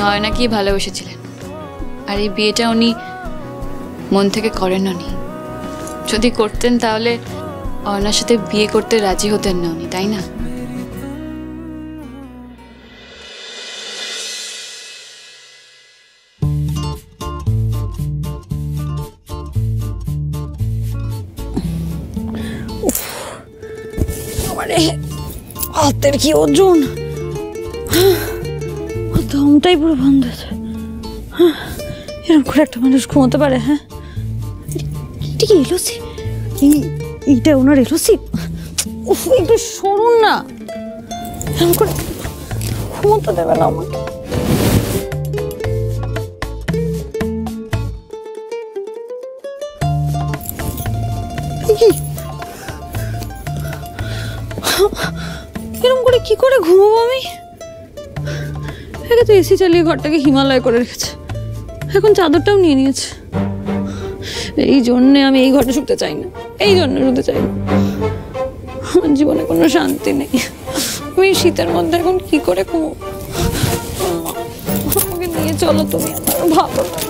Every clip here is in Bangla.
অয়নাকেই ভালোবেসেছিলেন, আর এই বিয়েটা উনি মন থেকে করেন উনি। যদি করতেন তাহলে অয়নার সাথে বিয়ে করতে রাজি হতেন না উনি, তাই না? হাতের কি ওজন, দমটাই পুরো বন্ধ। এরকম করে একটা মানুষ ঘুমোতে পারে? হ্যাঁ, এটা কি এলোসি? এইটা ওনার এলোসি? উফ, একটু সরুন না, এরকম করে ঘুমোতে দেবে না আমাকে। এরকম করে কি করে ঘুমাবো আমি? একে তো এসি চালিয়ে ঘরটাকে হিমালয় করে রেখেছে, এখন চাদরটাও নিয়ে নিয়েছে। এই জন্যে আমি এই ঘরে শুতে চাই না, এই জন্য শুতে চাই না। আমার জীবনে কোনো শান্তি নেই। আমি শীতের মধ্যে এখন কি করে ঘুমো? আমাকে নিয়ে চলো তুমি, আমার ভালো লাগে।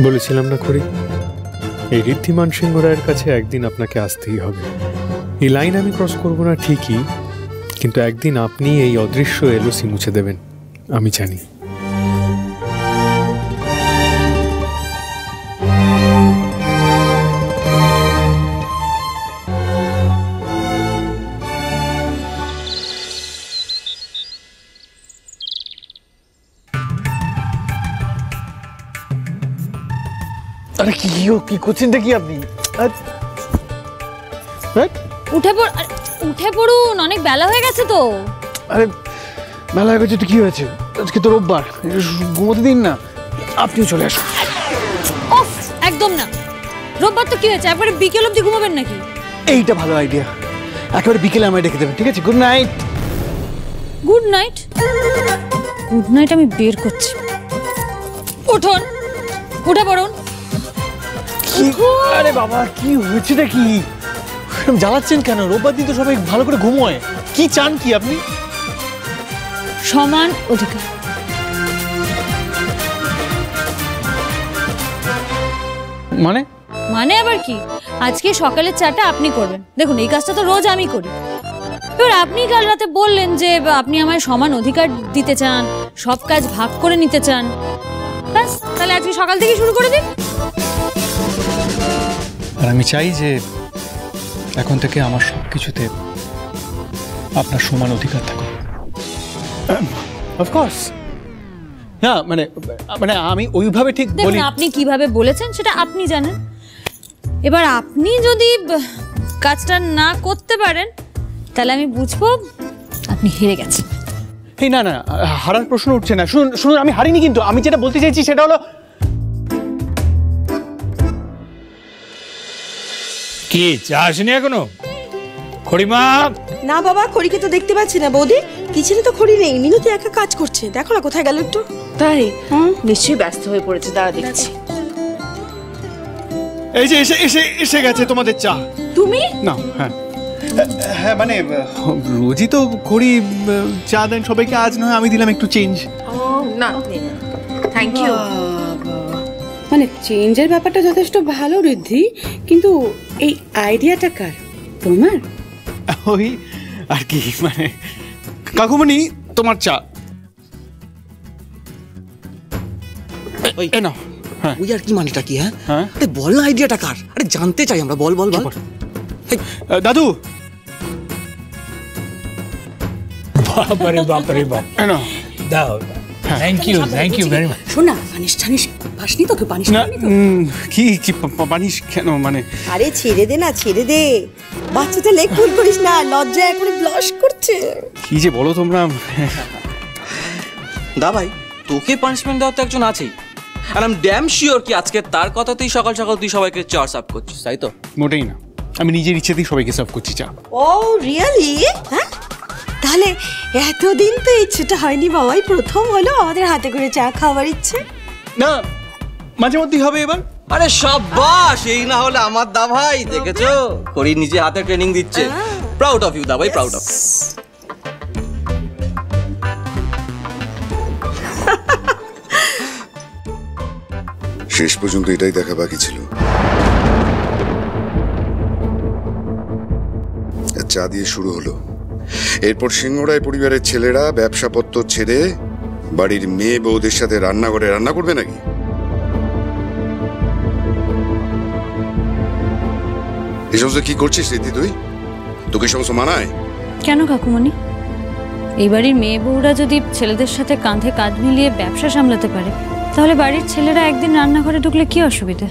বলেছিলাম না করি, এই ঋদ্ধিমান সিংহ রায়ের কাছে একদিন আপনাকে আসতেই হবে। এই লাইন আমি ক্রস করব না ঠিকই, কিন্তু একদিন আপনি এই অদৃশ্য এলওসি মুছে দেবেন, আমি জানি। আরে কি করছেন দেখি আপনি? উঠে পড়ুন, অনেক বেলা হয়ে গেছে তো। আরে বেলা হয়ে গেছে তো কি হয়েছে? আজকে তো রোববার, ঘুমোতে দিন না। আপনিও চলে আসুন। ওফ, একদম না। রোববার তো কি হয়েছে, একবারে বিকেল অবধি ঘুমাবেন নাকি? এইটা ভালো আইডিয়া, একেবারে বিকেলে আমায় ডেকে দেবেন, ঠিক আছে? Good night. Good night? Good night আমি বের করছি। উঠুন, উঠে পড়ুন। আরে বাবা, কি হয়েছে নাকি? জ্বালাচ্ছেন কেন? রোববার দিন তো সবাই ভালো করে ঘুমোয়। কি চান কি আপনি? সমান অধিকার। মানে? মানে আবার কি? আজকে সকালের চাটা আপনি করবেন। দেখুন, এই কাজটা তো রোজ আমি করি। এবার আপনি কাল রাতে বললেন যে আপনি আমায় সমান অধিকার দিতে চান, সব কাজ ভাগ করে নিতে চান। ব্যাস, তাহলে আজকে সকাল থেকে শুরু করে দিন। আর আমি চাই যে এখন থেকে আমার সবকিছুতে আপনার সমান অধিকার থাকুক। অফকোর্স। না মানে মানে আমি ওইভাবে ঠিক বলি। আপনি কিভাবে বলেছেন সেটা আপনি জানেন। এবার আপনি যদি কাজটা না করতে পারেন তাহলে আমি বুঝবো আপনি হেরে গেছেন। এই না না, হারার প্রশ্ন উঠছে না। শুনুন শুনুন, আমি হারিনি, কিন্তু আমি যেটা বলতে চাইছি সেটা হলো, কি চা আসেনি এখনো? খড়িমা? না বাবা, খড়িকে তো দেখতে পাচ্ছি না। বৌদি, কিচেনে তো খড়ি নেই, মিনতি একা কাজ করছে। দেখো না কোথায় গেল একটু। তাই? নিশ্চয়ই ব্যস্ত হয়ে পড়েছে, দাঁড়া দেখছি। এই যে এসে গেছে তোমাদের চা। তুমি না? হ্যাঁ হ্যাঁ, মানে রোজই তো খড়ি চা দেন সবাইকে, আজ নয় আমি দিলাম একটু চেঞ্জ। ও না, থ্যাংক ইউ। মানে চেঞ্জের ব্যাপারটা যথেষ্ট ভালো ঋদ্ধি, কিন্তু এই আইডিয়াটা কার? তোমার? ওই আর কি, মানে কাকুমণি তোমার চা। না ওই আর কি মানেটা কি? হ্যাঁ, আরে বল না, আইডিয়াটা কার? আরে জানতে চাই আমরা, বল বল বল। দাদু। বাপরে বাপরে বাপ, দাও। Thank you very much. শোনা, পানিশ টানিশ পাসনি তো? কেউ পানিশ টানি তো? কি কি পানিশ কেন মানে? আরে ছেড়ে দে না, ছেড়ে দে। বাচ্চাটা লেগ ফুল করিস না, লজ্জায় এখন ব্লাশ করছে। কি যে বলো তোমরা। দা ভাই, তোকে পানিশমেন্ট দেওয়ার তো একজন আছেই। আর আই এম ড্যাম শিওর কি আজকে তার কথাতেই সকাল সকাল তুই সবাইকে চা সার্ভ করছিস, তাই তো? মোটেই না, আমি নিজের ইচ্ছেতেই সবাইকে সার্ভ করছি চা। ও রিয়েলি? হ্যাঁ, তাহলে এতদিন তো ইচ্ছেটা হয়নি বাবাই, প্রথম হলো আমাদের হাতে করে চা খাওয়ার ইচ্ছে। না, মাঝে মধ্যেই হবে এবার। আরে সাবাস, এই না হলে আমার দা ভাই, দেখেছো করি নিজে হাতে ট্রেনিং দিচ্ছে। প্রাউড অফ ইউ দা ভাই, প্রাউড অফ। শেষ পর্যন্ত এটাই দেখা বাকি ছিল, চা দিয়ে শুরু হলো। এরপর সিংহরায় পরিবারের ছেলেরা ব্যবসাপত্র ছেড়ে বাড়ির মেয়ে বউদের সাথে রান্নাঘরে রান্না করবে নাকি? এই সমস্ত কি করছিস রীতি তুই? তোকে সমস্ত মানায়? কেন কাকুমণি? এই বাড়ির মেয়ে বউরা যদি ছেলেদের সাথে কাঁধে কাঁধ মিলিয়ে ব্যবসা সামলাতে পারে, তাহলে বাড়ির ছেলেরা একদিন রান্নাঘরে ঢুকলে কি অসুবিধা?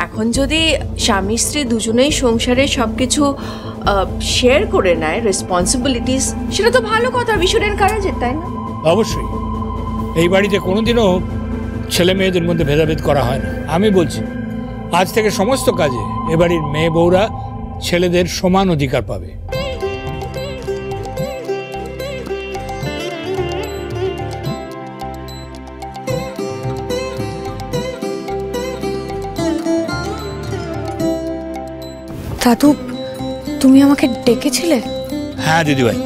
এখন যদি স্বামী স্ত্রী দুজনেই সংসারে সবকিছু শেয়ার করে নেয়, রেসপন্সিবিলিটিস, সেটা তো ভালো কথা, ভীষণের কাজের, তাই না? অবশ্যই। এই বাড়িতে কোনোদিনও ছেলে মেয়েদের মধ্যে ভেদাভেদ করা হয় না। আমি বলছি, আজ থেকে সমস্ত কাজে এ বাড়ির মেয়ে বউরা ছেলেদের সমান অধিকার পাবে। দাদু, তুমি আমাকে ডেকেছিলে? হ্যাঁ দিদিভাই,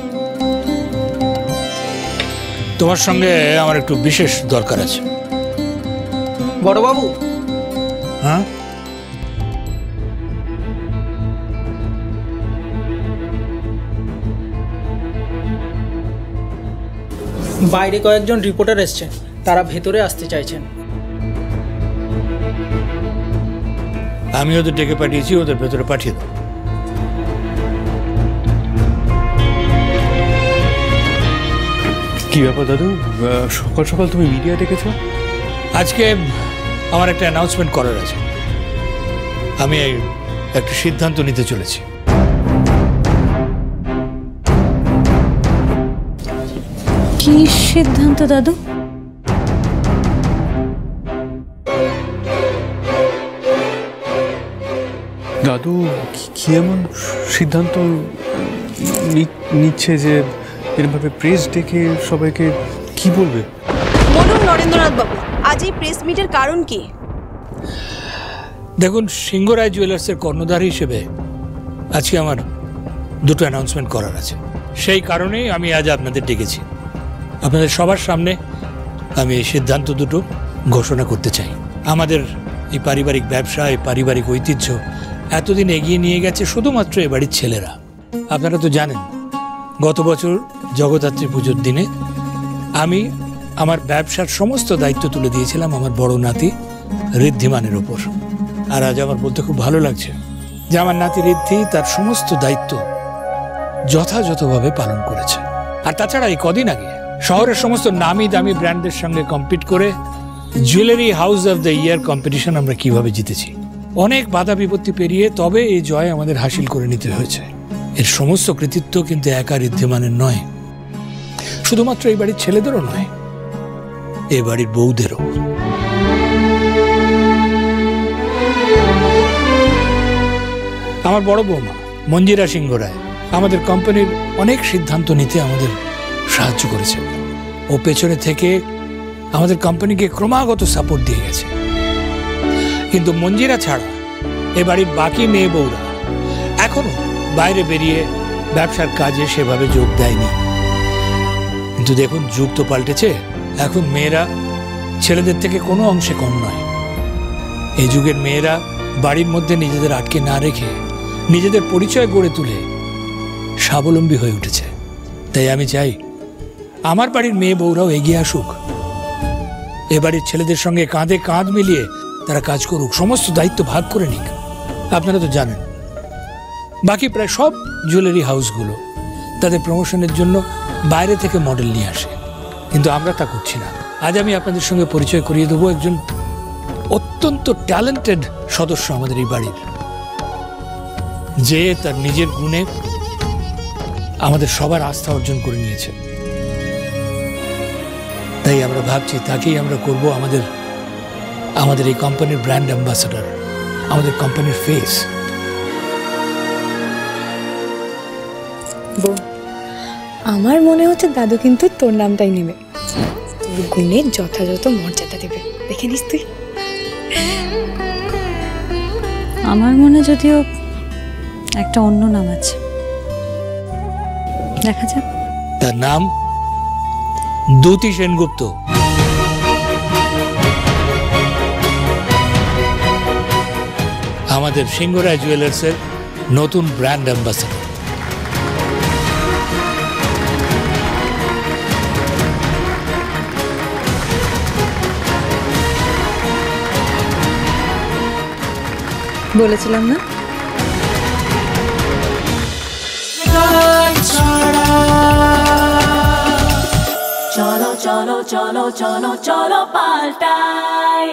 তোমার সঙ্গে আমার একটু বিশেষ দরকার আছে। বড়বাবু। হ্যাঁ, বাইরে কয়েকজন রিপোর্টার এসছেন, তারা ভেতরে আসতে চাইছেন। আমি ওদের ডেকে পাঠিয়েছি, ওদের ভেতরে পাঠিয়ে দাও। কি ব্যাপার দাদু, সকাল সকাল তুমি মিডিয়া ডেকেছ? আজকে আমার একটা অ্যানাউন্সমেন্ট করার আছে। আমি একটা সিদ্ধান্ত নিতে চলেছি। কি সিদ্ধান্ত দাদু? দাদু কি এমন সিদ্ধান্ত নিচ্ছে যে এরভাবে প্রেস ডেকে সবাইকে কি বলবে? বলুন নরেন্দ্রনাথ বাবু, আজ এই প্রেস মিটের কারণ কি? দেখুন, সিংহরায় জুয়েলার্সের কর্ণধার হিসেবে আজকে আমার দুটো অ্যানাউন্সমেন্ট করার আছে। সেই কারণেই আমি আজ আপনাদের ডেকেছি। আপনাদের সবার সামনে আমি এই সিদ্ধান্ত দুটো ঘোষণা করতে চাই। আমাদের এই পারিবারিক ব্যবসা, এই পারিবারিক ঐতিহ্য এতদিন এগিয়ে নিয়ে গেছে শুধুমাত্র এ বাড়ির ছেলেরা। আপনারা তো জানেন, গত বছর জগদ্ধাত্রী পুজোর দিনে আমি আমার ব্যবসার সমস্ত দায়িত্ব তুলে দিয়েছিলাম আমার বড় নাতি ঋদ্ধিমানের ওপর। আর আজ আমার বলতে খুব ভালো লাগছে যে আমার নাতি ঋদ্ধি তার সমস্ত দায়িত্ব যথাযথভাবে পালন করেছে। আর তাছাড়া এই কদিন আগে শহরের সমস্ত নামি দামি ব্র্যান্ডের সঙ্গে কম্পিট করে jewellery house of the year competition আমরা কিভাবে জিতেছি। অনেক বাধা বিপত্তি পেরিয়ে তবে এই জয় আমাদের হাসিল করে নিতে হয়েছে। এর সমস্ত কৃতিত্ব কিন্তু একা ঋদ্ধিমানের নয়, শুধুমাত্র এই বাড়ির ছেলেদেরও নয়, এ বাড়ির বউদেরও। আমার বড় বৌমা মঞ্জিরা সিংহ রায় আমাদের কোম্পানির অনেক সিদ্ধান্ত নিতে আমাদের সাহায্য করেছে। ও পেছনে থেকে আমাদের কোম্পানিকে ক্রমাগত সাপোর্ট দিয়ে গেছে। কিন্তু মঞ্জিরা ছাড়া এ বাড়ির বাকি মেয়ে বউরা এখনো বাইরে বেরিয়ে ব্যবসার কাজে সেভাবে যোগ দেয়নি। কিন্তু দেখুন, যুগ তো পাল্টেছে। এখন মেয়েরা ছেলেদের থেকে কোনো অংশে কম নয়। এই যুগের মেয়েরা বাড়ির মধ্যে নিজেদের আটকে না রেখে নিজেদের পরিচয় গড়ে তুলে স্বাবলম্বী হয়ে উঠেছে। তাই আমি চাই আমার বাড়ির মেয়ে বউরাও এগিয়ে আসুক, এ বাড়ির ছেলেদের সঙ্গে কাঁধে কাঁধ মিলিয়ে তারা কাজ করুক, সমস্ত দায়িত্ব ভাগ করে নিক। আপনারা তো জানেন, বাকি প্রায় সব জুয়েলারি হাউসগুলো তাদের প্রমোশনের জন্য বাইরে থেকে মডেল নিয়ে আসে, কিন্তু আমরা তা করছি না। আজ আমি আপনাদের সঙ্গে পরিচয় করিয়ে দেবো একজন অত্যন্ত ট্যালেন্টেড সদস্য আমাদের এই বাড়ির, যে তার নিজের গুণে আমাদের সবার আস্থা অর্জন করে নিয়েছে। তাই তাই আমরা ভাবছি তাকেই আমরা করব আমাদের এই কোম্পানির ব্র্যান্ড অ্যাম্বাসেডর, আমাদের কোম্পানির ফেস। বউ, আমার মনে হচ্ছে দাদু কিন্তু তোর নামটাই নেবে, তোর গুণের যথাযথ মর্যাদা দেবে, দেখে নিস তুই। আমার মনে যদিও একটা অন্য নাম আছে, দেখা যাক। তার নাম দ্যুতি সেনগুপ্ত। আমাদের সিংহরায় জুয়েলার্সের নতুন ব্র্যান্ড অ্যাম্বাসেডর। বলেছিলাম না? চলো চলো চলো চলো চলো পাল্টাই।